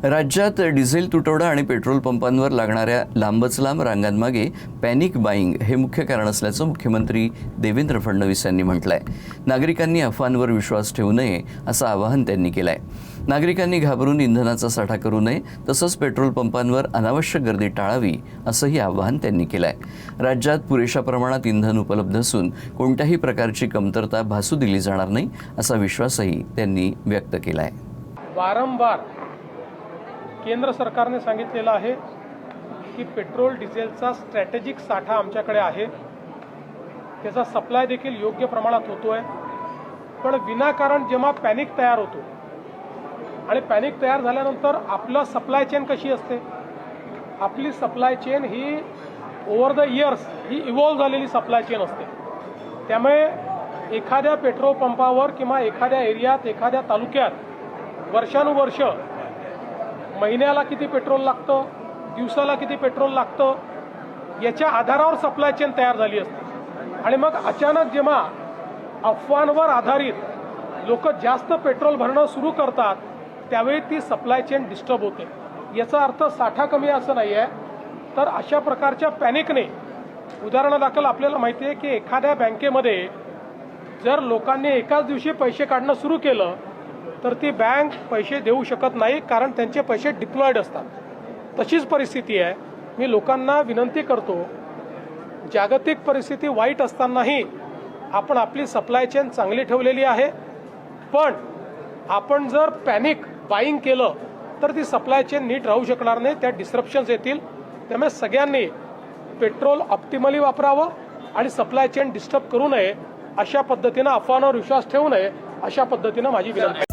राज्यात डिझेल तुटवडा आणि पेट्रोल पंपांवर लागणाऱ्या लांबच लांब रांगांमागे पॅनिक बाईंग हे मुख्य कारण असल्याचं मुख्यमंत्री देवेंद्र फडणवीस यांनी म्हटलंय। नागरिकांनी अफवांवर विश्वास ठेवू नये असं आवाहन त्यांनी केलंय। नागरिकांनी घाबरून इंधनाचा साठा करू नये, तसंच पेट्रोल पंपांवर अनावश्यक गर्दी टाळावी असंही आवाहन त्यांनी केलंय। राज्यात पुरेशा प्रमाणात इंधन उपलब्ध असून कोणत्याही प्रकारची कमतरता भासू दिली जाणार नाही असा विश्वासही त्यांनी व्यक्त केलाय। वारंवार केंद्र सरकारने सांगितलेलं आहे की पेट्रोल डिझेलचा स्ट्रॅटेजिक साठा आमच्याकडे आहे, त्याचा सप्लाय देखील योग्य प्रमाणात होतोय। पण विनाकारण जेव्हा पॅनिक तयार होतो आणि पॅनिक तयार झाल्यानंतर आपलं सप्लाय चेन कशी असते, आपली supply chain he over the years he evolve झालेली सप्लाय चेन असते। त्यामुळे एखाद्या पेट्रोल पंपावर किंवा एखाद्या एरियात एखाद्या तालुक्यात वर्षानुवर्ष महिन्याला किती पेट्रोल लागतं, दिवसाला किती पेट्रोल लागतं, याच्या आधारावर सप्लाय चेन तयार झाली असते। आणि मग अचानक जेव्हा अफवांवर आधारित लोक जास्त पेट्रोल भरणं सुरू करतात त्यावेळी ती सप्लाय चेन डिस्टर्ब होते। याचा अर्थ साठा कमी असं नाही आहे, तर अशा प्रकारच्या पॅनिकने उदाहरणादाखल आपल्याला माहिती आहे की एखाद्या बँकेमध्ये जर लोकांनी एकाच दिवशी पैसे काढणं सुरू केलं तर ती बँक पैसे देऊ शकत नाही, कारण त्यांचे पैसे डिप्लॉयड असतात। तशीच परिस्थिती आहे। मी लोकांना विनंती करतो, जागतिक परिस्थिती वाईट असतानाही आपण आपली सप्लाय चेन चांगली ठेवलेली आहे, पण आपण जर पॅनिक बाईंग केलं तर ती सप्लाय चेन नीट राहू शकणार नाही, त्या डिस्ट्रप्शन्स येतील। त्यामुळे सगळ्यांनी पेट्रोल ऑप्टिमली वापरावं आणि सप्लाय चेन डिस्टर्ब करू नये, अशा पद्धतीनं अफवांवर विश्वास ठेवू नये, अशा पद्धतीनं माझी विनंती आहे।